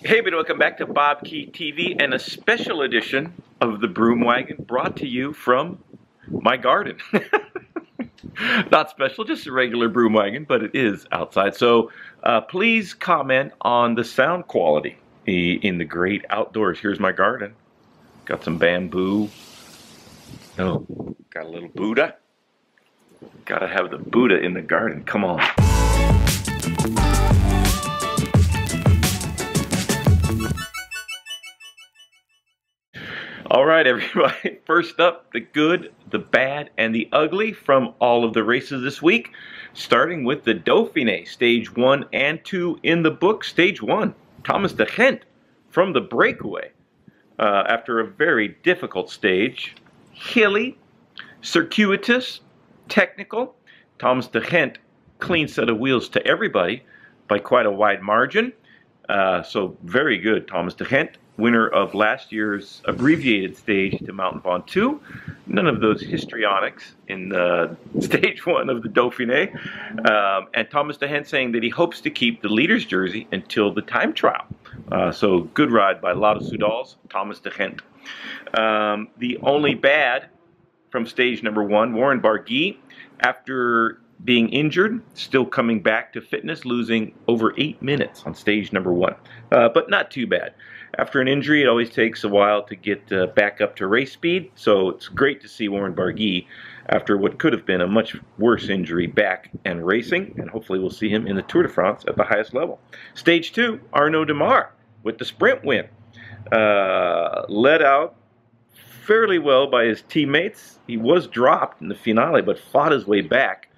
Hey, but welcome back to BobkeTV and a special edition of the Broom Wagon brought to you from my garden. Not special, just a regular broom wagon, but it is outside. So please comment on the sound quality in the great outdoors. Here's my garden. Got some bamboo. Oh, got a little Buddha. Gotta have the Buddha in the garden. Come on. All right, everybody. First up, the good, the bad, and the ugly from all of the races this week. Starting with the Dauphiné, Stage 1 and 2 in the book. Stage 1, Thomas de Gendt from the breakaway. After a very difficult stage, hilly, circuitous, technical, Thomas de Gendt, clean set of wheels to everybody by quite a wide margin. So very good, Thomas de Gendt. Winner of last year's abbreviated stage to Mountain Ventoux. None of those histrionics in stage 1 of the Dauphiné. And Thomas de Gendt saying that he hopes to keep the leader's jersey until the time trial. So good ride by Lada Soudal's Thomas de Gendt. The only bad from stage number 1, Warren Barguil, after being injured, still coming back to fitness, losing over 8 minutes on stage number 1. But not too bad. After an injury, it always takes a while to get back up to race speed, so it's great to see Warren Barguil, after what could have been a much worse injury, back and racing, and hopefully we'll see him in the Tour de France at the highest level. Stage 2, Arnaud Démare with the sprint win. Led out fairly well by his teammates. He was dropped in the finale, but fought his way back.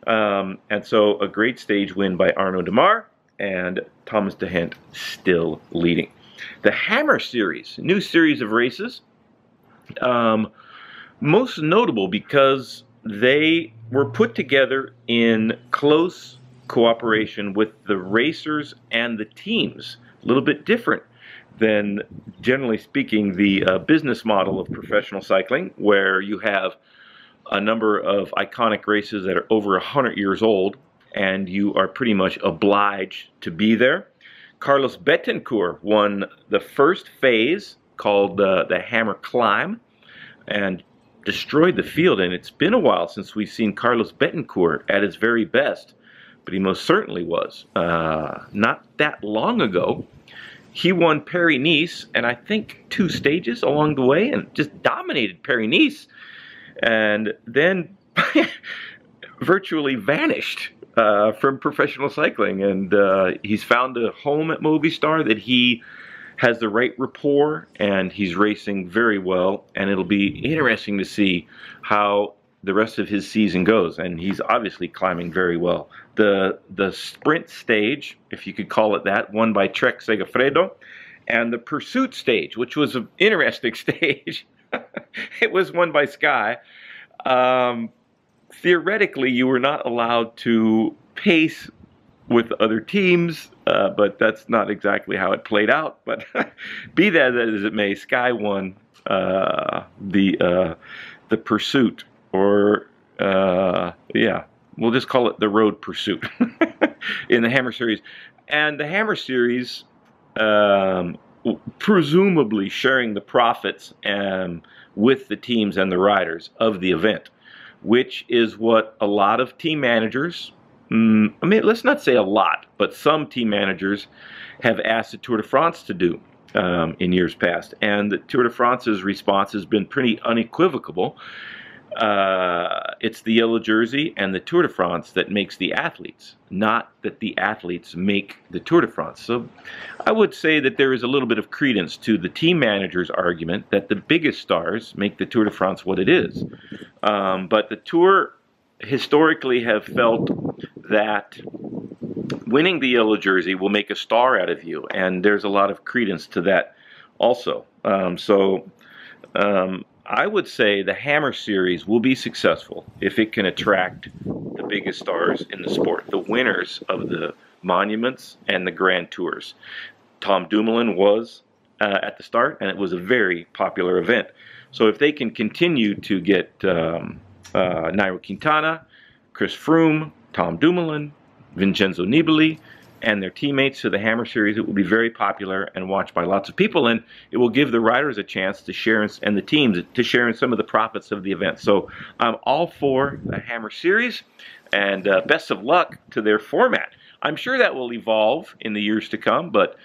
And so a great stage win by Arnaud Démare, and Thomas de Gendt still leading. The Hammer Series, new series of races, most notable because they were put together in close cooperation with the racers and the teams. A little bit different than, generally speaking, the business model of professional cycling, where you have a number of iconic races that are over 100 years old, and you are pretty much obliged to be there. Carlos Betancourt won the first phase, called the Hammer Climb, and destroyed the field. And it's been a while since we've seen Carlos Betancourt at his very best, but he most certainly was. Not that long ago, he won Paris-Nice, and I think 2 stages along the way, and just dominated Paris-Nice, and then virtually vanished from professional cycling, and he's found a home at Movistar that he has the right rapport, and he's racing very well, and it'll be interesting to see how the rest of his season goes, and he's obviously climbing very well. The sprint stage, if you could call it that, won by Trek Segafredo, and the pursuit stage, which was an interesting stage, it was won by Sky. Theoretically, you were not allowed to pace with other teams, but that's not exactly how it played out. But be that as it may, Sky won the pursuit, or yeah, we'll just call it the road pursuit in the Hammer Series. And the Hammer Series, presumably sharing the profits with the teams and the riders of the event, which is what a lot of team managers, I mean, let's not say a lot, but some team managers have asked the Tour de France to do in years past. And the Tour de France's response has been pretty unequivocal. It's the yellow jersey and the Tour de France that makes the athletes, not that the athletes make the Tour de France. So I would say that there is a little bit of credence to the team manager's argument that the biggest stars make the Tour de France what it is. But the Tour historically have felt that winning the yellow jersey will make a star out of you, and there's a lot of credence to that also. I would say the Hammer Series will be successful if it can attract the biggest stars in the sport, the winners of the monuments and the Grand Tours. Tom Dumoulin was at the start, and it was a very popular event. So if they can continue to get Nairo Quintana, Chris Froome, Tom Dumoulin, Vincenzo Nibali, and their teammates to the Hammer Series. It will be very popular and watched by lots of people, and it will give the riders a chance to share and the teams to share in some of the profits of the event. So I'm all for the Hammer Series, and best of luck to their format. I'm sure that will evolve in the years to come, but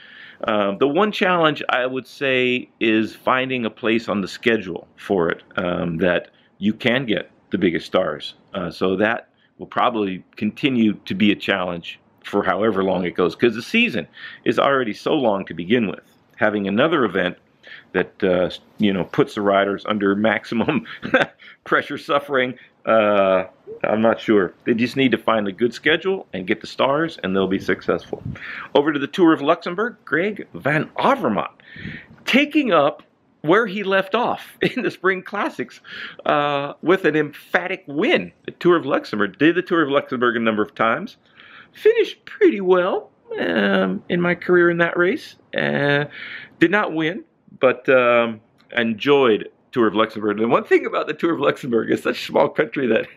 the one challenge I would say is finding a place on the schedule for it that you can get the biggest stars. So that will probably continue to be a challenge for however long it goes, because the season is already so long to begin with. Having another event that puts the riders under maximum pressure suffering, I'm not sure. They just need to find a good schedule and get the stars, and they'll be successful. Over to the Tour of Luxembourg, Greg Van Avermaet taking up where he left off in the Spring Classics with an emphatic win. The Tour of Luxembourg. Did the Tour of Luxembourg a number of times. Finished pretty well in my career in that race. Did not win, but enjoyed Tour of Luxembourg. And one thing about the Tour of Luxembourg is such a small country that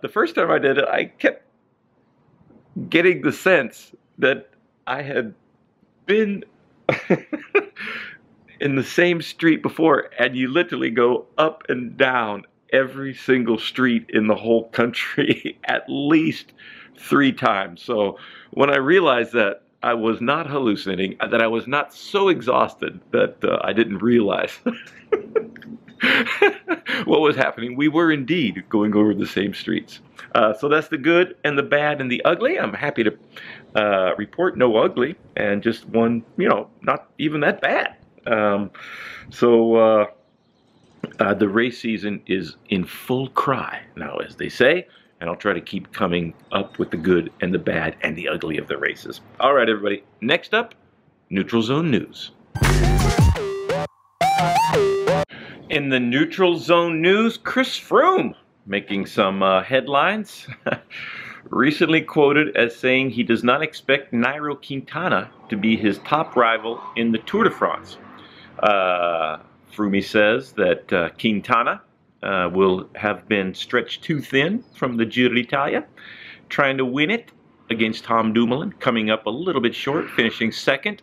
the first time I did it, I kept getting the sense that I had been in the same street before, and you literally go up and down every single street in the whole country at least 3 times. So when I realized that I was not hallucinating, that I was not so exhausted that I didn't realize what was happening, we were indeed going over the same streets. So that's the good and the bad and the ugly. I'm happy to report no ugly, and just one, not even that bad. The race season is in full cry now, as they say, and I'll try to keep coming up with the good and the bad and the ugly of the races. All right, everybody. Next up, Neutral Zone News. In the Neutral Zone News, Chris Froome making some headlines. Recently quoted as saying he does not expect Nairo Quintana to be his top rival in the Tour de France. Froome says that Quintana will have been stretched too thin from the Giro d'Italia, trying to win it against Tom Dumoulin, coming up a little bit short, finishing second,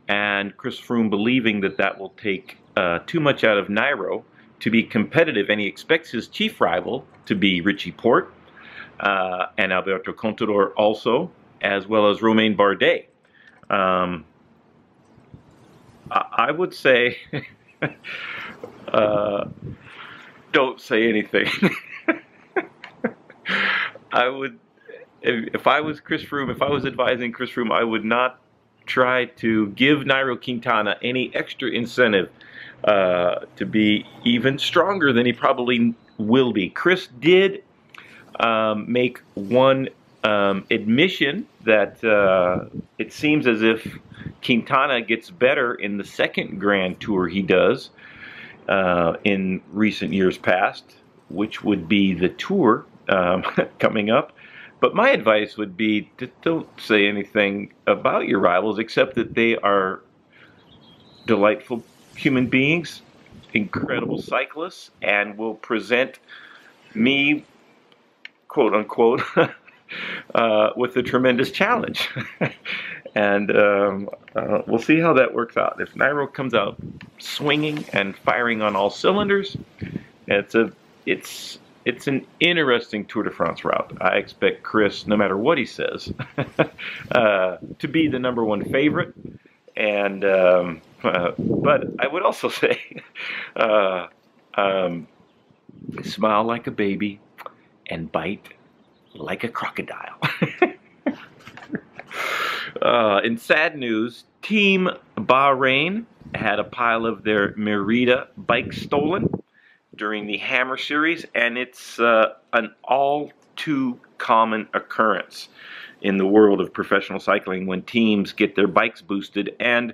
and Chris Froome believing that that will take too much out of Nairo to be competitive, and he expects his chief rival to be Richie Porte and Alberto Contador also, as well as Romain Bardet. I would say don't say anything. I would, if I was Chris Froome, if I was advising Chris Froome, I would not try to give Nairo Quintana any extra incentive to be even stronger than he probably will be. Chris did make one admission that it seems as if Quintana gets better in the second Grand Tour he does in recent years past, which would be the Tour coming up. But my advice would be to don't say anything about your rivals except that they are delightful human beings, incredible cyclists, and will present me, quote unquote, with a tremendous challenge. And we'll see how that works out. If Nairo comes out swinging and firing on all cylinders, it's an interesting Tour de France route. I expect Chris, no matter what he says, to be the #1 favorite. And but I would also say, smile like a baby and bite like a crocodile. In sad news, Team Bahrain had a pile of their Merida bikes stolen during the Hammer Series, and it's an all too common occurrence in the world of professional cycling when teams get their bikes boosted. And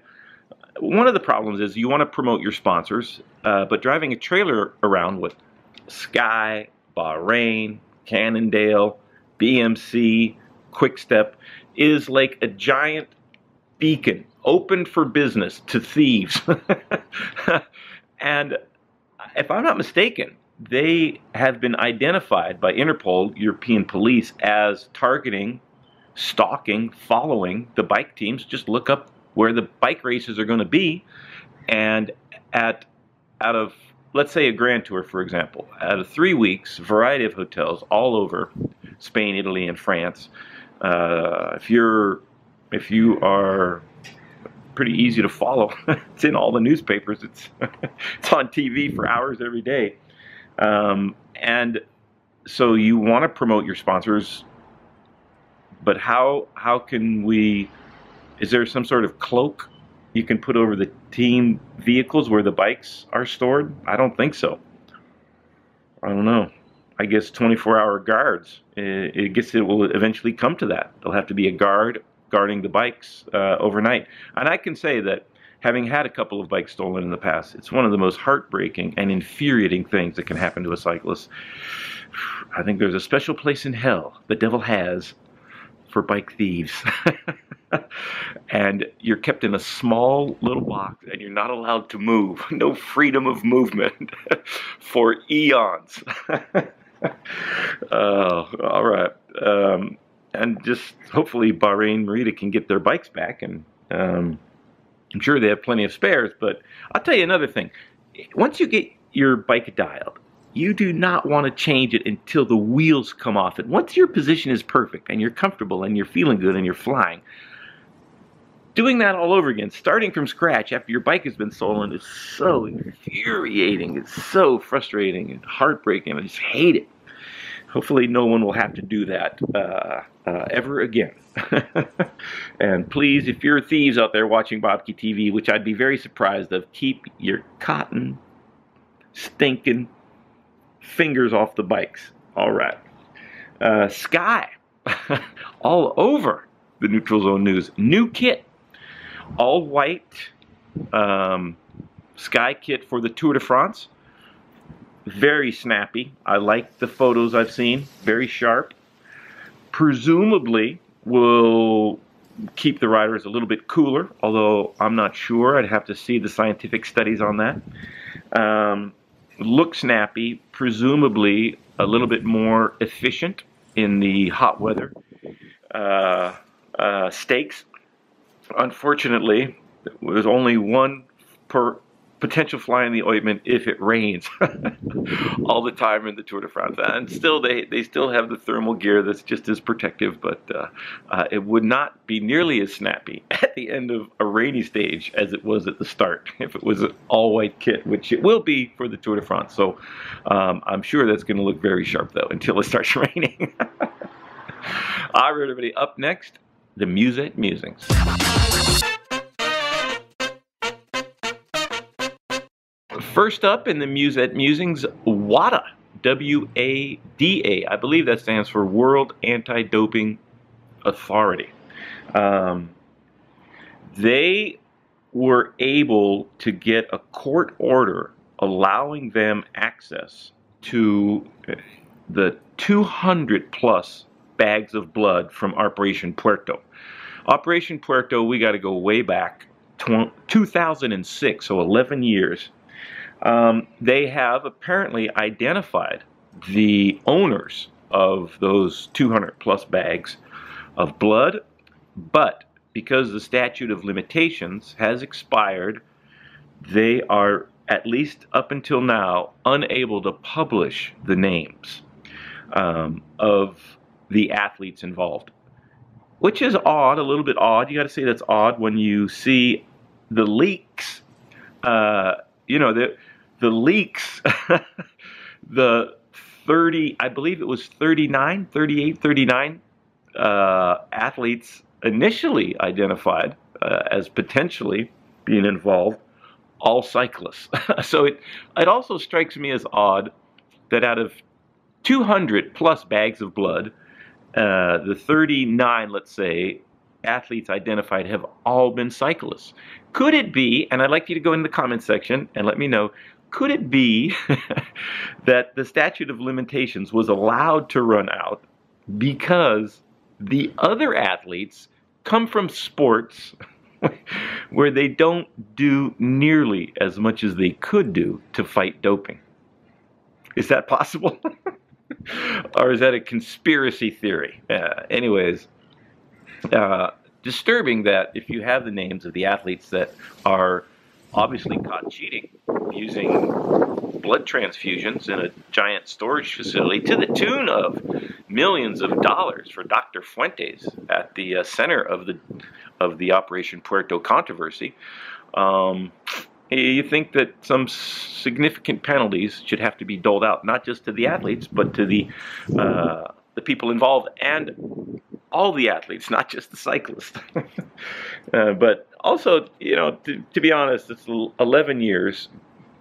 one of the problems is you want to promote your sponsors, but driving a trailer around with Sky, Bahrain, Cannondale, BMC, Quickstep is like a giant beacon open for business to thieves. And if I'm not mistaken, they have been identified by Interpol, European police, as targeting stalking, following the bike teams. Just look up where the bike races are going to be, and out of, let's say, a Grand Tour, for example, out of 3 weeks, variety of hotels all over Spain, Italy, and France. If you are pretty easy to follow, it's in all the newspapers. It's on TV for hours every day, and so you want to promote your sponsors. But how can we? Is there some sort of cloak you can put over the team vehicles where the bikes are stored? I don't think so. I don't know. I guess 24-hour guards. It will eventually come to that. There'll have to be a guard guarding the bikes overnight. And I can say that, having had a couple of bikes stolen in the past, it's one of the most heartbreaking and infuriating things that can happen to a cyclist. I think there's a special place in hell the devil has for bike thieves. And you're kept in a small little box, and you're not allowed to move. No freedom of movement for eons. All right. And just hopefully Bahrain Merida can get their bikes back, and I'm sure they have plenty of spares. But I'll tell you another thing. Once you get your bike dialed, you do not want to change it until the wheels come off it. Once your position is perfect and you're comfortable and you're feeling good and you're flying, doing that all over again, starting from scratch after your bike has been stolen, is so infuriating. It's so frustrating and heartbreaking. I just hate it. Hopefully no one will have to do that ever again. And please, if you're thieves out there watching BobkeTV, which I'd be very surprised of, keep your cotton stinking fingers off the bikes. All right. Sky. All over the Neutral Zone News. New kit. All white Sky kit for the Tour de France. Very snappy. I like the photos I've seen. Very sharp. Presumably will keep the riders a little bit cooler, although I'm not sure. I'd have to see the scientific studies on that. Look snappy. Presumably a little bit more efficient in the hot weather. Stakes. Unfortunately, there's only one per potential fly in the ointment if it rains all the time in the Tour de France. And still, they still have the thermal gear that's just as protective, but it would not be nearly as snappy at the end of a rainy stage as it was at the start if it was an all-white kit, which it will be for the Tour de France. So I'm sure that's going to look very sharp, though, until it starts raining. All right, everybody, up next, the Musette Musings. First up in the Musette Musings, Wada, W-A-D-A. I believe that stands for World Anti-Doping Authority. They were able to get a court order allowing them access to the 200-plus bags of blood from Operation Puerto. Operation Puerto, we got to go way back, 2006, so 11 years. They have apparently identified the owners of those 200-plus bags of blood, but because the statute of limitations has expired, they are, at least up until now, unable to publish the names of the athletes involved. Which is odd, a little bit odd. You got to say that's odd when you see the leaks. The leaks, the 30, I believe it was 39 athletes initially identified as potentially being involved, all cyclists. So it also strikes me as odd that out of 200 plus bags of blood, the 39, let's say, athletes identified have all been cyclists. Could it be, and I'd like you to go in the comment section and let me know, could it be that the statute of limitations was allowed to run out because the other athletes come from sports where they don't do nearly as much as they could do to fight doping? Is that possible? Or is that a conspiracy theory? Anyways, disturbing that if you have the names of the athletes that are obviously caught cheating using blood transfusions in a giant storage facility to the tune of millions of dollars for Dr. Fuentes at the center of the Operation Puerto controversy, you think that some significant penalties should have to be doled out, not just to the athletes, but to the people involved and all the athletes, not just the cyclists. But also, you know, to be honest, it's 11 years.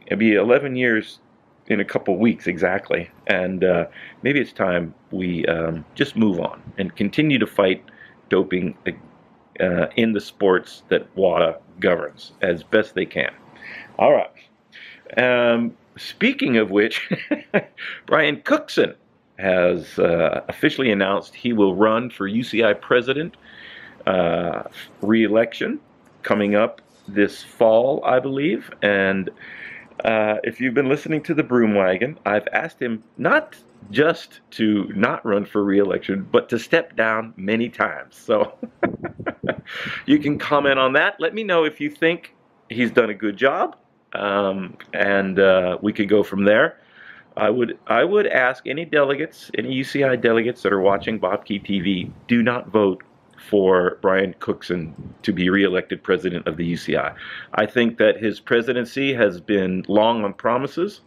It'll be 11 years in a couple weeks exactly, and maybe it's time we just move on and continue to fight doping in the sports that WADA governs as best they can. All right. Speaking of which, Brian Cookson has officially announced he will run for UCI president re-election coming up this fall, I believe. And if you've been listening to the Broom Wagon, I've asked him not just to not run for re-election, but to step down many times. So you can comment on that. Let me know if you think he's done a good job, and we could go from there. I would ask any delegates, any UCI delegates that are watching BobkeTV, do not vote for Brian Cookson to be re-elected president of the UCI. I think that his presidency has been long on promises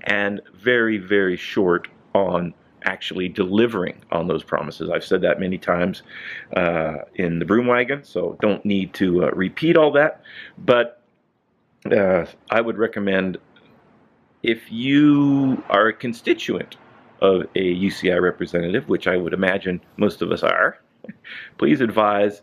and very, very short on actually delivering on those promises. I've said that many times in the Broom Wagon, so don't need to repeat all that. But I would recommend, if you are a constituent of a UCI representative, which I would imagine most of us are, please advise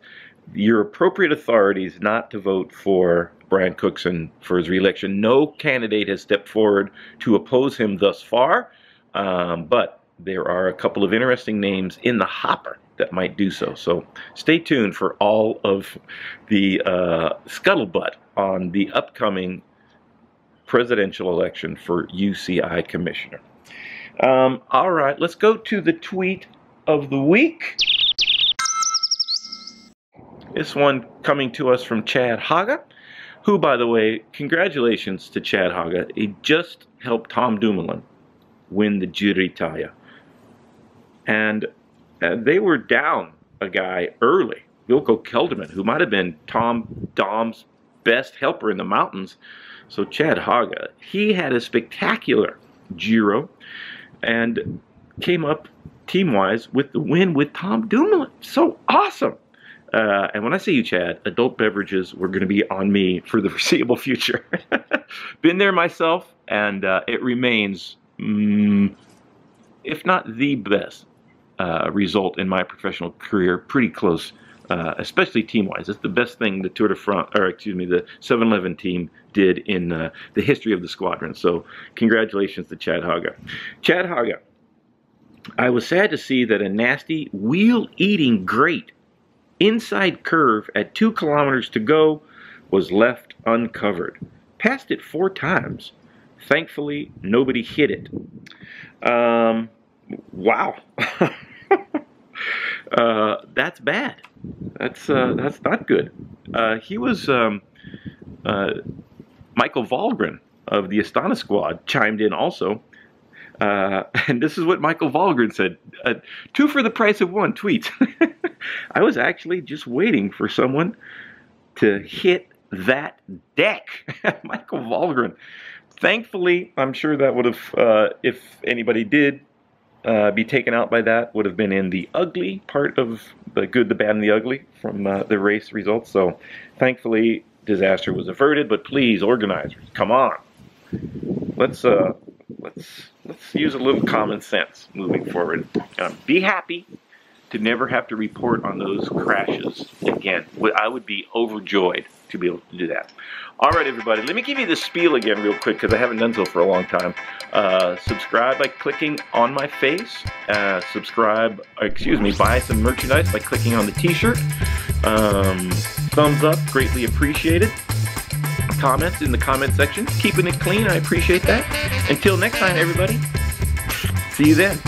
your appropriate authorities not to vote for Brian Cookson for his re-election. No candidate has stepped forward to oppose him thus far, but there are a couple of interesting names in the hopper that might do so. So stay tuned for all of the scuttlebutt on the upcoming presidential election for UCI commissioner. All right, let's go to the tweet of the week. This one coming to us from Chad Haga, who, by the way, congratulations to Chad Haga. He just helped Tom Dumoulin win the Giro d'Italia. And they were down a guy early, Wilco Kelderman, who might have been Dom's best helper in the mountains. So Chad Haga, he had a spectacular Giro and came up team-wise with the win with Tom Dumoulin. So awesome. And when I say you, Chad, adult beverages were going to be on me for the foreseeable future. Been there myself, and it remains, if not the best result in my professional career, pretty close, especially team-wise. It's the best thing the Tour de France, or excuse me, the 7-Eleven team did in the history of the squadron. So congratulations to Chad Haga. Chad Haga, I was sad to see that a nasty wheel-eating grate inside curve at 2 kilometers to go was left uncovered. Passed it 4 times. Thankfully, nobody hit it. Wow. That's bad. That's not good. He was Michael Valgren of the Astana squad chimed in also. And this is what Michael Valgren said. 2 for the price of 1 tweets. I was actually just waiting for someone to hit that deck. Michael Valgren. Thankfully, I'm sure that would have, if anybody did be taken out by that, would have been in the ugly part of the good, the bad, and the ugly from the race results. So thankfully, disaster was averted. But please, organizers, come on. Let's use a little common sense moving forward. Be happy to never have to report on those crashes again. I would be overjoyed to be able to do that. All right, everybody, let me give you the spiel again real quick because I haven't done so for a long time. Subscribe by clicking on my face. Buy some merchandise by clicking on the t-shirt. Thumbs up, greatly appreciated. Comments in the comment section. Keeping it clean, I appreciate that. Until next time, everybody. See you then.